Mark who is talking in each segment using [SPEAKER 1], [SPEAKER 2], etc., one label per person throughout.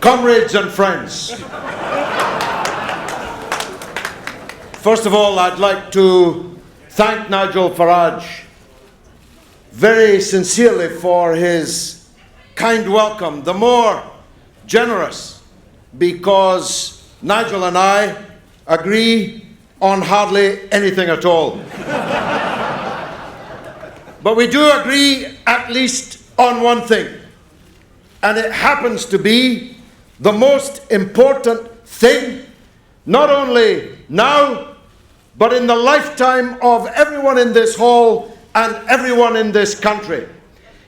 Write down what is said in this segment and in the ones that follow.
[SPEAKER 1] comrades and friends. First of all, I'd like to thank Nigel Farage very sincerely for his kind welcome, the more generous, because Nigel and I agree on hardly anything at all. But we do agree at least on one thing, and it happens to be the most important thing, not only now, but in the lifetime of everyone in this hall and everyone in this country.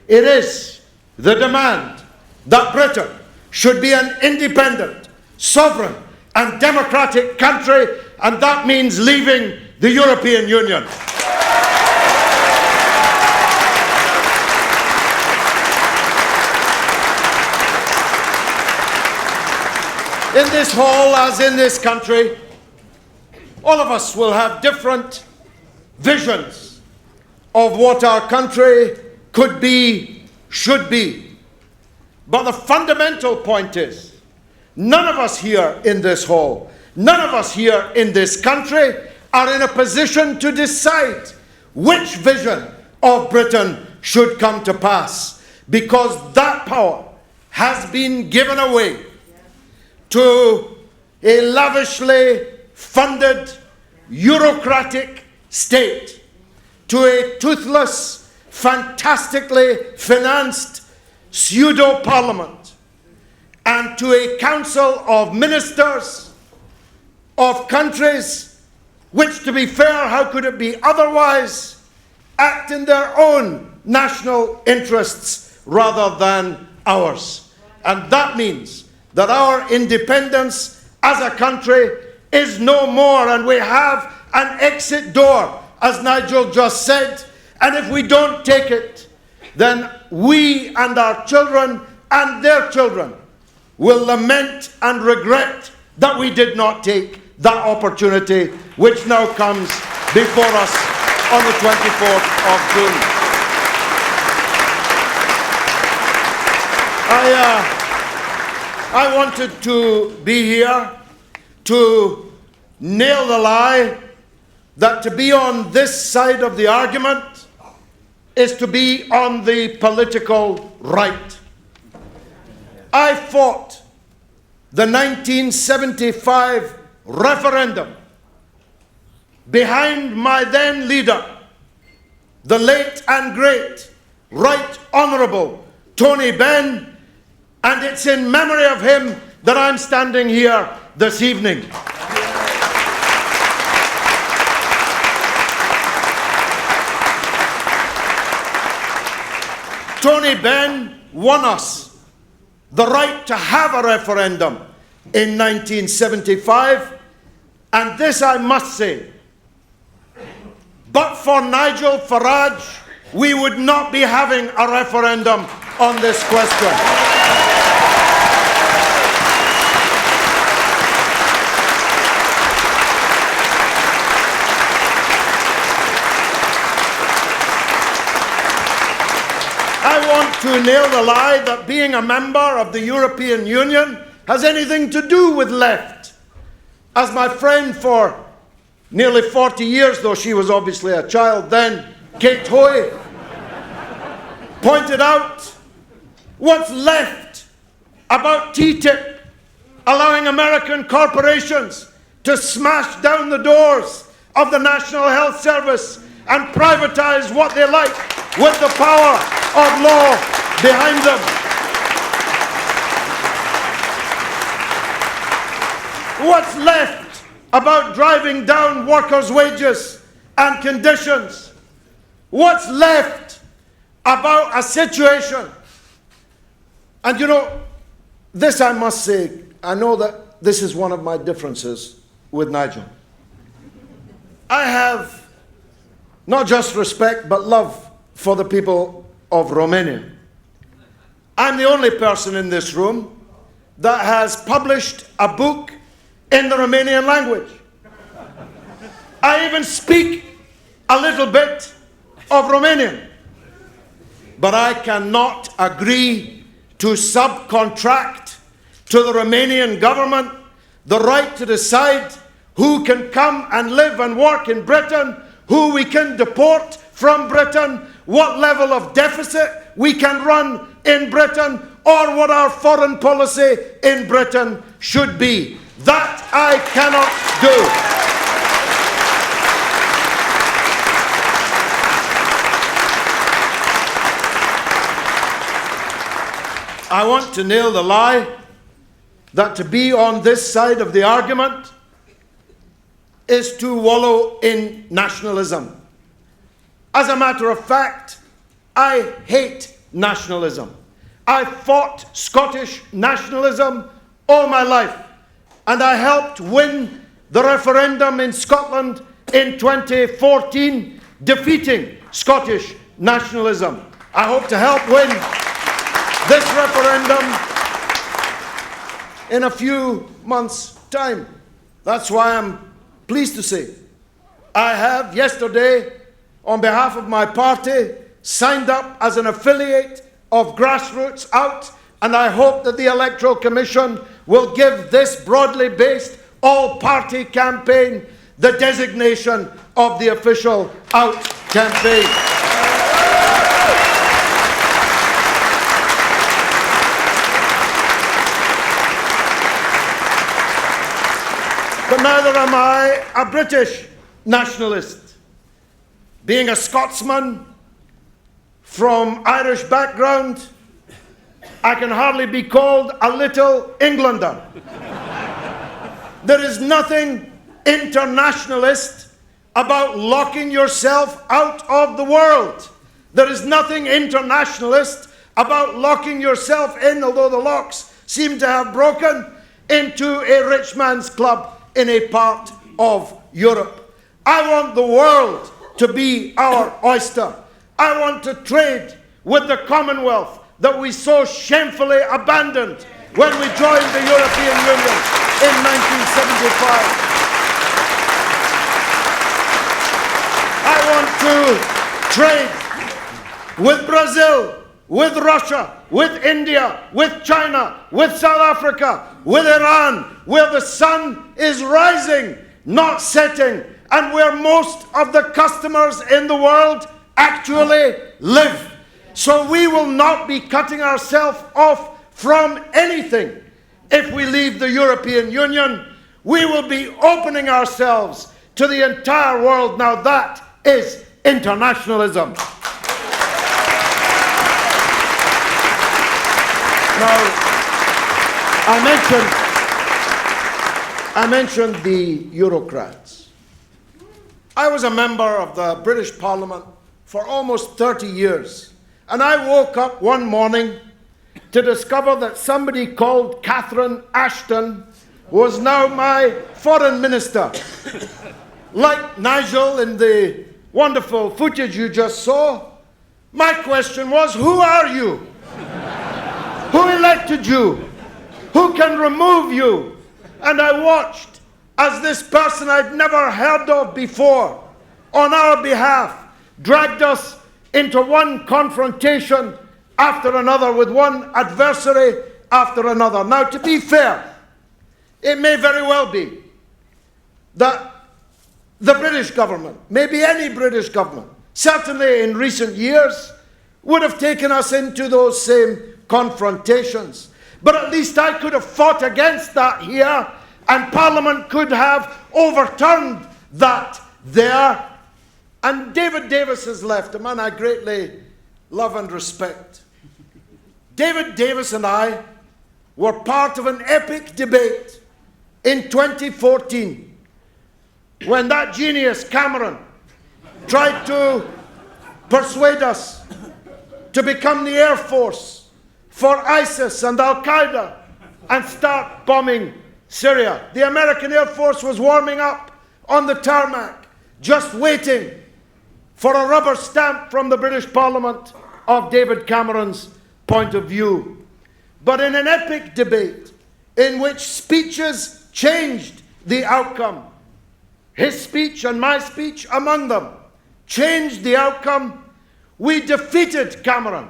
[SPEAKER 1] It is the demand that Britain should be an independent, sovereign, and democratic country, and that means leaving the European Union. In this hall, as in this country, all of us will have different visions of what our country could be, should be. But the fundamental point is, none of us here in this hall, none of us here in this country are in a position to decide which vision of Britain should come to pass, because that power has been given away to a lavishly funded, bureaucratic state, to a toothless, fantastically financed pseudo-parliament, and to a council of ministers of countries which, to be fair, how could it be otherwise, act in their own national interests rather than ours. And that means that our independence as a country is no more, and we have an exit door, as Nigel just said, and if we don't take it, then we and our children and their children will lament and regret that we did not take that opportunity which now comes before us on the 24th of June. I wanted to be here to nail the lie that to be on this side of the argument is to be on the political right. I fought the 1975 referendum behind my then leader, the late and great Right Honourable Tony Benn, and it's in memory of him that I'm standing here this evening. Tony Benn won us the right to have a referendum in 1975, and this I must say, but for Nigel Farage, we would not be having a referendum on this question. I want to nail the lie that being a member of the European Union has anything to do with left. As my friend for nearly 40 years, though she was obviously a child then, Kate Hoy, pointed out, what's left about TTIP allowing American corporations to smash down the doors of the National Health Service and privatize what they like with the power of law behind them? What's left about driving down workers' wages and conditions? What's left about a situation? And you know, this I must say, I know that this is one of my differences with Nigel. I have not just respect but love for the people of Romania. I'm the only person in this room that has published a book in the Romanian language. I even speak a little bit of Romanian. But I cannot agree to subcontract to the Romanian government the right to decide who can come and live and work in Britain, who we can deport from Britain, what level of deficit we can run in Britain, or what our foreign policy in Britain should be. That I cannot do. I want to nail the lie that to be on this side of the argument is to wallow in nationalism. As a matter of fact, I hate nationalism. I fought Scottish nationalism all my life, and I helped win the referendum in Scotland in 2014, defeating Scottish nationalism. I hope to help win this referendum in a few months' time. That's why I'm pleased to say I have yesterday, on behalf of my party, signed up as an affiliate of Grassroots Out, and I hope that the Electoral Commission will give this broadly based all-party campaign the designation of the official Out campaign. But neither am I a British nationalist. Being a Scotsman from Irish background, I can hardly be called a little Englander. There is nothing internationalist about locking yourself out of the world. There is nothing internationalist about locking yourself in, although the locks seem to have broken, into a rich man's club in a part of Europe. I want the world to be our oyster. I want to trade with the Commonwealth that we so shamefully abandoned when we joined the European Union in 1975. I want to trade with Brazil, with Russia, with India, with China, with South Africa, with Iran, where the sun is rising, not setting, and where most of the customers in the world actually live. So we will not be cutting ourselves off from anything. If we leave the European Union, we will be opening ourselves to the entire world. Now that is internationalism. Now, I mentioned the Eurocrats. I was a member of the British Parliament for almost 30 years, and I woke up one morning to discover that somebody called Catherine Ashton was now my foreign minister. Like Nigel in the wonderful footage you just saw, my question was, who are you? Who elected you? Who can remove you? And I watched as this person I'd never heard of before, on our behalf, dragged us into one confrontation after another with one adversary after another. Now, to be fair, it may very well be that the British government, maybe any British government, certainly in recent years, would have taken us into those same confrontations. But at least I could have fought against that here, and Parliament could have overturned that there. And David Davis has left, a man I greatly love and respect. David Davis and I were part of an epic debate in 2014 when that genius Cameron tried to persuade us to become the Air Force for ISIS and Al-Qaeda and start bombing Syria. The American Air Force was warming up on the tarmac, just waiting for a rubber stamp from the British Parliament of David Cameron's point of view. But in an epic debate in which speeches changed the outcome, his speech and my speech among them changed the outcome, we defeated Cameron,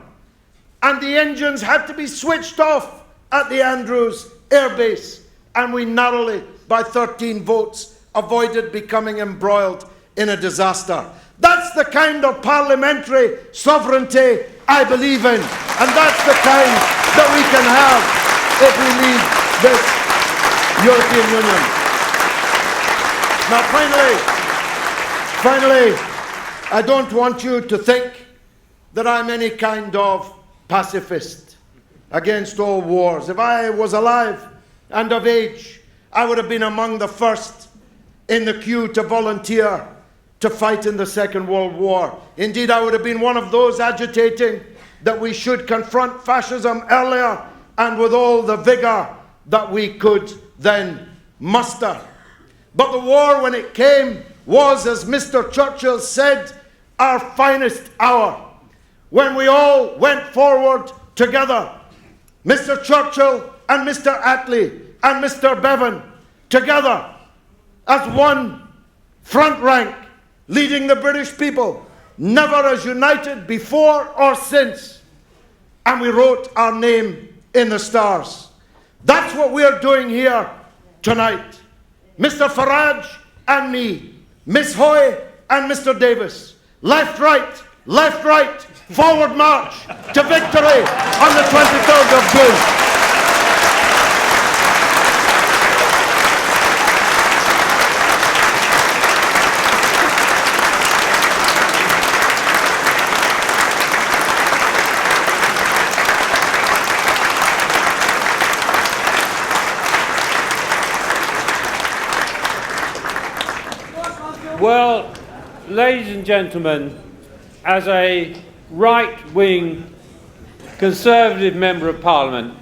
[SPEAKER 1] and the engines had to be switched off at the Andrews air base, and we narrowly, by 13 votes, avoided becoming embroiled in a disaster. That's the kind of parliamentary sovereignty I believe in, and that's the kind that we can have if we leave this European Union. Now, finally, I don't want you to think that I'm any kind of pacifist against all wars. If I was alive and of age, I would have been among the first in the queue to volunteer to fight in the Second World War. Indeed, I would have been one of those agitating that we should confront fascism earlier and with all the vigor that we could then muster. But the war, when it came, was, as Mr. Churchill said, our finest hour, when we all went forward together. Mr. Churchill and Mr. Attlee and Mr. Bevan together as one front rank, leading the British people, never as united before or since. And we wrote our name in the stars. That's what we're doing here tonight. Mr. Farage and me, Miss Hoy and Mr. Davis. Left, right, forward march to victory on the 23rd of June.
[SPEAKER 2] Well, ladies and gentlemen, as a right-wing Conservative Member of Parliament,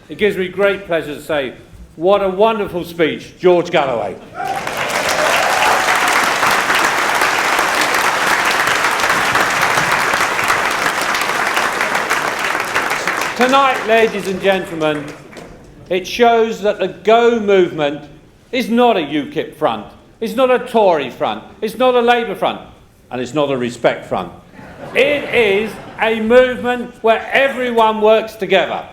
[SPEAKER 2] it gives me great pleasure to say, what a wonderful speech, George Galloway. Tonight, ladies and gentlemen, it shows that the Go movement is not a UKIP front. It's not a Tory front, it's not a Labour front, and it's not a Respect front. It is a movement where everyone works together.